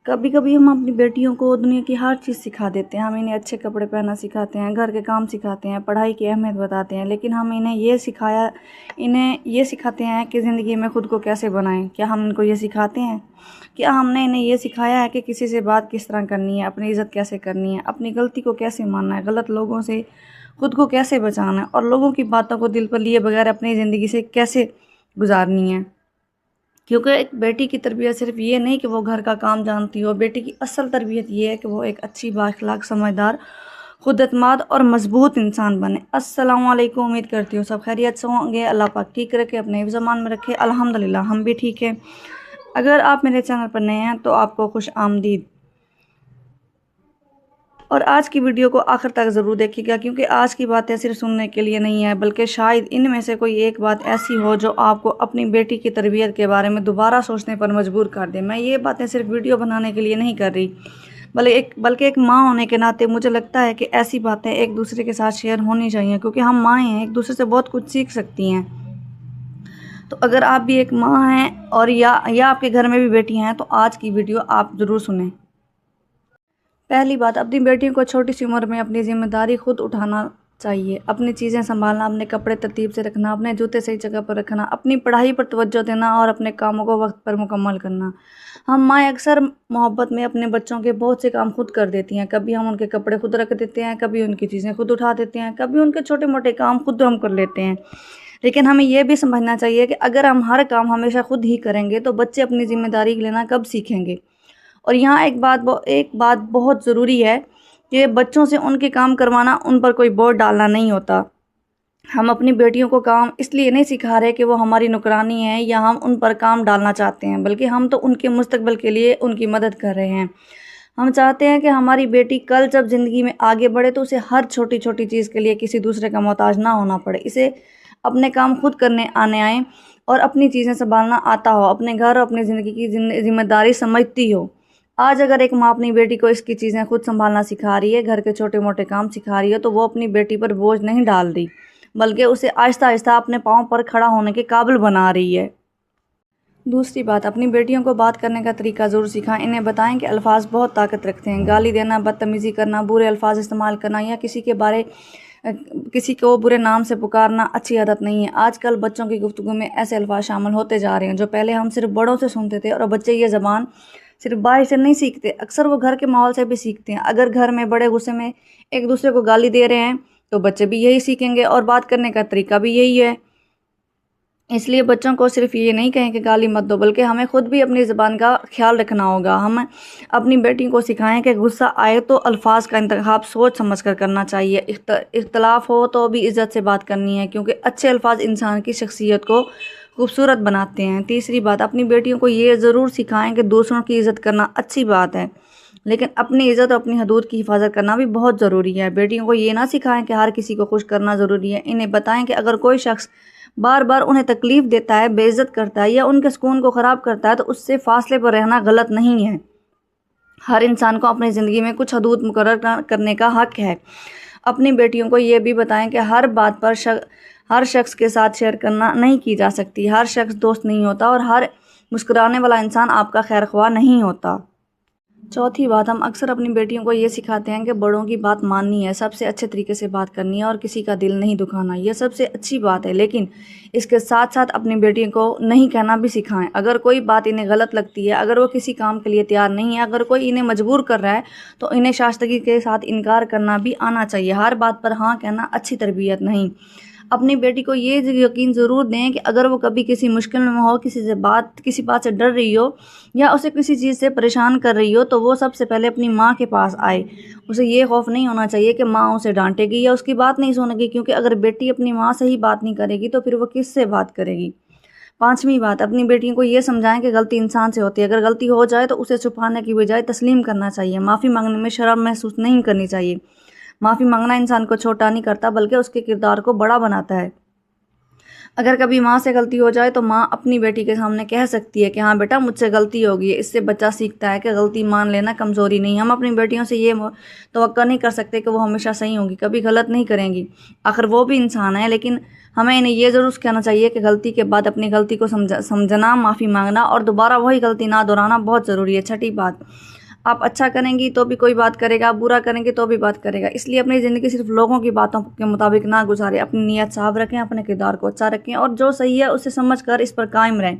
कभी कभी हम अपनी बेटियों को दुनिया की हर चीज़ सिखा देते हैं। हम इन्हें अच्छे कपड़े पहनना सिखाते हैं, घर के काम सिखाते हैं, पढ़ाई की अहमियत बताते हैं, लेकिन हम इन्हें ये सिखाते हैं कि ज़िंदगी में ख़ुद को कैसे बनाएं। क्या हम इनको ये सिखाते हैं? क्या हमने इन्हें ये सिखाया है कि किसी से बात किस तरह करनी है, अपनी इज़्ज़त कैसे करनी है, अपनी गलती को कैसे मानना है, गलत लोगों से ख़ुद को कैसे बचाना है और लोगों की बातों को दिल पर लिए बगैर अपनी ज़िंदगी से कैसे गुजारनी है? क्योंकि एक बेटी की तरबियत सिर्फ ये नहीं कि वो घर का काम जानती हो, बेटी की असल तरबियत ये है कि वो एक अच्छी बाअखलाक, समझदार, खुद एतमाद और मजबूत इंसान बने। अस्सलामु अलैकुम, उम्मीद करती हूँ सब खैरियत से होंगे। अल्लाह पाक ठीक रखे, अपने हिफ्ज़ ज़मान में रखे। अल्हम्दुलिल्लाह हम भी ठीक हैं। अगर आप मेरे चैनल पर नए हैं तो आपको खुश आमदीद। और आज की वीडियो को आखिर तक ज़रूर देखिएगा, क्योंकि आज की बातें सिर्फ सुनने के लिए नहीं है, बल्कि शायद इनमें से कोई एक बात ऐसी हो जो आपको अपनी बेटी की तरबियत के बारे में दोबारा सोचने पर मजबूर कर दे। मैं ये बातें सिर्फ वीडियो बनाने के लिए नहीं कर रही, बल्कि एक माँ होने के नाते मुझे लगता है कि ऐसी बातें एक दूसरे के साथ शेयर होनी चाहिए, क्योंकि हम माएँ हैं, एक दूसरे से बहुत कुछ सीख सकती हैं। तो अगर आप भी एक माँ हैं और या आपके घर में भी बेटियाँ हैं तो आज की वीडियो आप ज़रूर सुनें। पहली बात, अपनी बेटियों को छोटी सी उम्र में अपनी ज़िम्मेदारी खुद उठाना चाहिए। अपनी चीज़ें संभालना, अपने कपड़े तरतीब से रखना, अपने जूते सही जगह पर रखना, अपनी पढ़ाई पर तवज्जो देना और अपने कामों को वक्त पर मुकम्मल करना। हम माएँ अक्सर मोहब्बत में अपने बच्चों के बहुत से काम खुद कर देती हैं। कभी हम उनके कपड़े खुद रख देते हैं, कभी उनकी चीज़ें खुद उठा देते हैं, कभी उनके छोटे मोटे काम खुद हम कर लेते हैं। लेकिन हमें यह भी समझना चाहिए कि अगर हम हर काम हमेशा खुद ही करेंगे तो बच्चे अपनी ज़िम्मेदारी लेना कब सीखेंगे। और यहाँ एक बात बहुत ज़रूरी है कि बच्चों से उनके काम करवाना, उन पर कोई बोझ डालना नहीं होता। हम अपनी बेटियों को काम इसलिए नहीं सिखा रहे कि वो हमारी नौकरानी है या हम उन पर काम डालना चाहते हैं, बल्कि हम तो उनके मुस्तकबिल के लिए उनकी मदद कर रहे हैं। हम चाहते हैं कि हमारी बेटी कल जब ज़िंदगी में आगे बढ़े तो उसे हर छोटी छोटी चीज़ के लिए किसी दूसरे का मोहताज ना होना पड़े। इसे अपने काम खुद करने आने आए और अपनी चीज़ें संभालना आता हो, अपने घर और अपनी ज़िंदगी की जिम्मेदारी समझती हो। आज अगर एक माँ अपनी बेटी को इसकी चीज़ें खुद संभालना सिखा रही है, घर के छोटे मोटे काम सिखा रही है, तो वो अपनी बेटी पर बोझ नहीं डाल रही, बल्कि उसे आहिस्ता आहिस्ता अपने पाँव पर खड़ा होने के काबिल बना रही है। दूसरी बात, अपनी बेटियों को बात करने का तरीका ज़रूर सिखाएं। इन्हें बताएं कि अल्फाज बहुत ताकत रखते हैं। गाली देना, बदतमीज़ी करना, बुरे अल्फाज इस्तेमाल करना या किसी को बुरे नाम से पुकारना अच्छी आदत नहीं है। आजकल बच्चों की गुफ्तगू में ऐसे अल्फाज शामिल होते जा रहे हैं जो पहले हम सिर्फ बड़ों से सुनते थे, और बच्चे ये ज़बान सिर्फ बाहर से नहीं सीखते, अक्सर वो घर के माहौल से भी सीखते हैं। अगर घर में बड़े गुस्से में एक दूसरे को गाली दे रहे हैं तो बच्चे भी यही सीखेंगे और बात करने का तरीका भी यही है। इसलिए बच्चों को सिर्फ ये नहीं कहें कि गाली मत दो, बल्कि हमें खुद भी अपनी ज़बान का ख्याल रखना होगा। हम अपनी बेटी को सिखाएं कि गुस्सा आए तो अल्फाज का इंतखाब सोच समझ कर करना चाहिए। इख्तलाफ हो तो भी इज़्ज़त से बात करनी है, क्योंकि अच्छे अल्फाज इंसान की शख्सियत को खूबसूरत बनाते हैं। तीसरी बात, अपनी बेटियों को ये ज़रूर सिखाएं कि दूसरों की इज़्ज़त करना अच्छी बात है, लेकिन अपनी इज़्ज़त और अपनी हदूद की हिफाजत करना भी बहुत ज़रूरी है। बेटियों को ये ना सिखाएं कि हर किसी को खुश करना ज़रूरी है। इन्हें बताएं कि अगर कोई शख्स बार बार उन्हें तकलीफ़ देता है, बेइज्जत करता है या उनके सुकून को ख़राब करता है तो उससे फासले पर रहना गलत नहीं है। हर इंसान को अपनी ज़िंदगी में कुछ हदूद मुकर्रर करने का हक़ है। अपनी बेटियों को ये भी बताएं कि हर बात पर हर शख्स के साथ शेयर करना नहीं की जा सकती। हर शख्स दोस्त नहीं होता और हर मुस्कुराने वाला इंसान आपका खैर ख्वाह नहीं होता। चौथी बात, हम अक्सर अपनी बेटियों को ये सिखाते हैं कि बड़ों की बात माननी है, सबसे अच्छे तरीके से बात करनी है और किसी का दिल नहीं दुखाना। ये सबसे अच्छी बात है, लेकिन इसके साथ साथ अपनी बेटियों को नहीं कहना भी सिखाएं। अगर कोई बात इन्हें गलत लगती है, अगर वो किसी काम के लिए तैयार नहीं है, अगर कोई इन्हें मजबूर कर रहा है तो इन्हें शाइस्तगी के साथ इनकार करना भी आना चाहिए। हर बात पर हाँ कहना अच्छी तरबियत नहीं। अपनी बेटी को ये यकीन ज़रूर दें कि अगर वो कभी किसी मुश्किल में हो, किसी बात से डर रही हो या उसे किसी चीज़ से परेशान कर रही हो, तो वो सबसे पहले अपनी माँ के पास आए। उसे ये खौफ नहीं होना चाहिए कि माँ उसे डांटेगी या उसकी बात नहीं सुनेगी, क्योंकि अगर बेटी अपनी माँ से ही बात नहीं करेगी तो फिर वो किससे बात करेगी। पाँचवीं बात, अपनी बेटियों को ये समझाएं कि गलती इंसान से होती है। अगर गलती हो जाए तो उसे छुपाने की बजाय तस्लीम करना चाहिए। माफ़ी मांगने में शर्म महसूस नहीं करनी चाहिए। माफ़ी मांगना इंसान को छोटा नहीं करता, बल्कि उसके किरदार को बड़ा बनाता है। अगर कभी माँ से गलती हो जाए तो माँ अपनी बेटी के सामने कह सकती है कि हाँ बेटा, मुझसे गलती हो गई है। इससे बच्चा सीखता है कि गलती मान लेना कमज़ोरी नहीं। हम अपनी बेटियों से ये तवक्को नहीं कर सकते कि वो हमेशा सही होंगी, कभी गलत नहीं करेंगी। आखिर वो भी इंसान है, लेकिन हमें इन्हें ये ज़रूर कहना चाहिए कि गलती के बाद अपनी गलती को समझना, माफ़ी मांगना और दोबारा वही गलती ना दोहराना बहुत ज़रूरी है। छठी बात, آپ اچھا کریں گی تو بھی کوئی بات کرے گا، آپ برا کریں گے تو بھی بات کرے گا۔ اس لیے اپنی زندگی صرف لوگوں کی باتوں کے مطابق نہ گزاریں، اپنی نیت صاف رکھیں، اپنے کردار کو اچھا رکھیں اور جو صحیح ہے اسے سمجھ کر اس پر قائم رہیں۔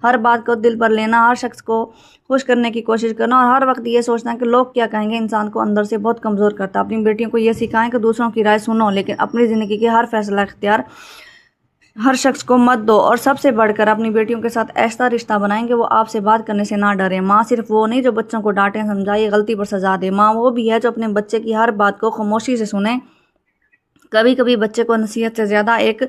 ہر بات کو دل پر لینا، ہر شخص کو خوش کرنے کی کوشش کرنا اور ہر وقت یہ سوچنا کہ لوگ کیا کہیں گے انسان کو اندر سے بہت کمزور کرتا ہے۔ اپنی بیٹیوں کو یہ سکھائیں کہ دوسروں کی رائے سنو، لیکن اپنی زندگی کے ہر فیصلہ اختیار ہر شخص کو مت دو، اور سب سے بڑھ کر اپنی بیٹیوں کے ساتھ ایسا رشتہ بنائیں کہ وہ آپ سے بات کرنے سے نہ ڈریں۔ ماں صرف وہ نہیں جو بچوں کو ڈانٹیں، سمجھائے، غلطی پر سزا دے، ماں وہ بھی ہے جو اپنے بچے کی ہر بات کو خاموشی سے سنے۔ کبھی کبھی بچے کو نصیحت سے زیادہ ایک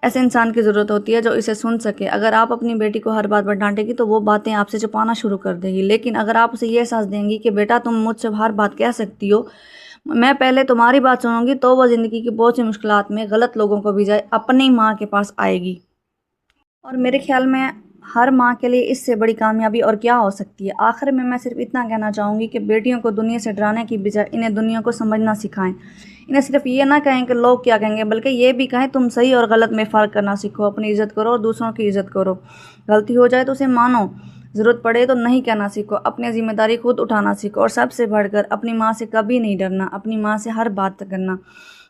ایسے انسان کی ضرورت ہوتی ہے جو اسے سن سکے۔ اگر آپ اپنی بیٹی کو ہر بات پر ڈانٹیں گی تو وہ باتیں آپ سے چھپانا شروع کر دے گی، لیکن اگر آپ اسے یہ احساس دیں گی کہ بیٹا تم مجھ سے ہر بات کہہ سکتی ہو، میں پہلے تمہاری بات سنوں گی، تو وہ زندگی کی بہت سی مشکلات میں غلط لوگوں کو بھی جائے اپنی ماں کے پاس آئے گی۔ اور میرے خیال میں ہر ماں کے لیے اس سے بڑی کامیابی اور کیا ہو سکتی ہے۔ آخر میں صرف اتنا کہنا چاہوں گی کہ بیٹیوں کو دنیا سے ڈرانے کی بجائے انہیں دنیا کو سمجھنا سکھائیں۔ انہیں صرف یہ نہ کہیں کہ لوگ کیا کہیں گے، بلکہ یہ بھی کہیں تم صحیح اور غلط میں فرق کرنا سیکھو، اپنی عزت کرو اور دوسروں کی عزت کرو۔ غلطی ہو جائے تو اسے مانو، ضرورت پڑے تو نہیں کہنا سیکھو، اپنی ذمہ داری خود اٹھانا سیکھو، اور سب سے بڑھ کر اپنی ماں سے کبھی نہیں ڈرنا، اپنی ماں سے ہر بات کرنا،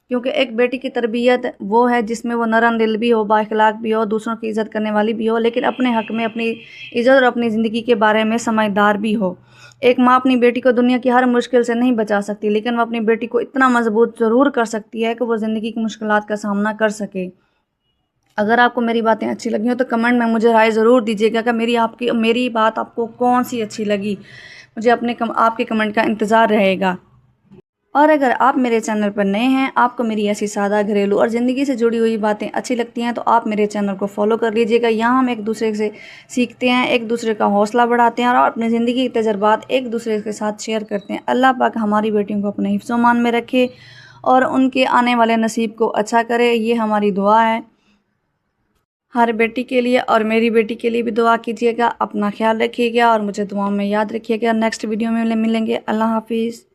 کیونکہ ایک بیٹی کی تربیت وہ ہے جس میں وہ نرم دل بھی ہو، با اخلاق بھی ہو، دوسروں کی عزت کرنے والی بھی ہو، لیکن اپنے حق میں، اپنی عزت اور اپنی زندگی کے بارے میں سمجھدار بھی ہو۔ ایک ماں اپنی بیٹی کو دنیا کی ہر مشکل سے نہیں بچا سکتی، لیکن وہ اپنی بیٹی کو اتنا مضبوط ضرور کر سکتی ہے کہ وہ زندگی کی مشکلات کا سامنا کر سکے۔ اگر آپ کو میری باتیں اچھی لگی ہوں تو کمنٹ میں مجھے رائے ضرور دیجیے گا کہ میری بات آپ کو کون سی اچھی لگی۔ مجھے آپ کے کمنٹ کا انتظار رہے گا۔ اور اگر آپ میرے چینل پر نئے ہیں، آپ کو میری ایسی سادہ، گھریلو اور زندگی سے جڑی ہوئی باتیں اچھی لگتی ہیں تو آپ میرے چینل کو فالو کر لیجیے گا۔ یہاں ہم ایک دوسرے سے سیکھتے ہیں، ایک دوسرے کا حوصلہ بڑھاتے ہیں اور اپنی زندگی کے تجربات ایک دوسرے کے ساتھ شیئر کرتے ہیں۔ اللہ پاک ہماری بیٹیوں کو اپنے حفظ و امان میں رکھے اور ان کے آنے والے نصیب کو اچھا کرے، یہ ہماری دعا ہے۔ ہر بیٹی کے لیے اور میری بیٹی کے لیے بھی دعا کیجیے گا۔ اپنا خیال رکھیے گا اور مجھے دعاؤں میں یاد رکھیے گا۔ نیکسٹ ویڈیو میں ملیں گے۔ اللہ حافظ۔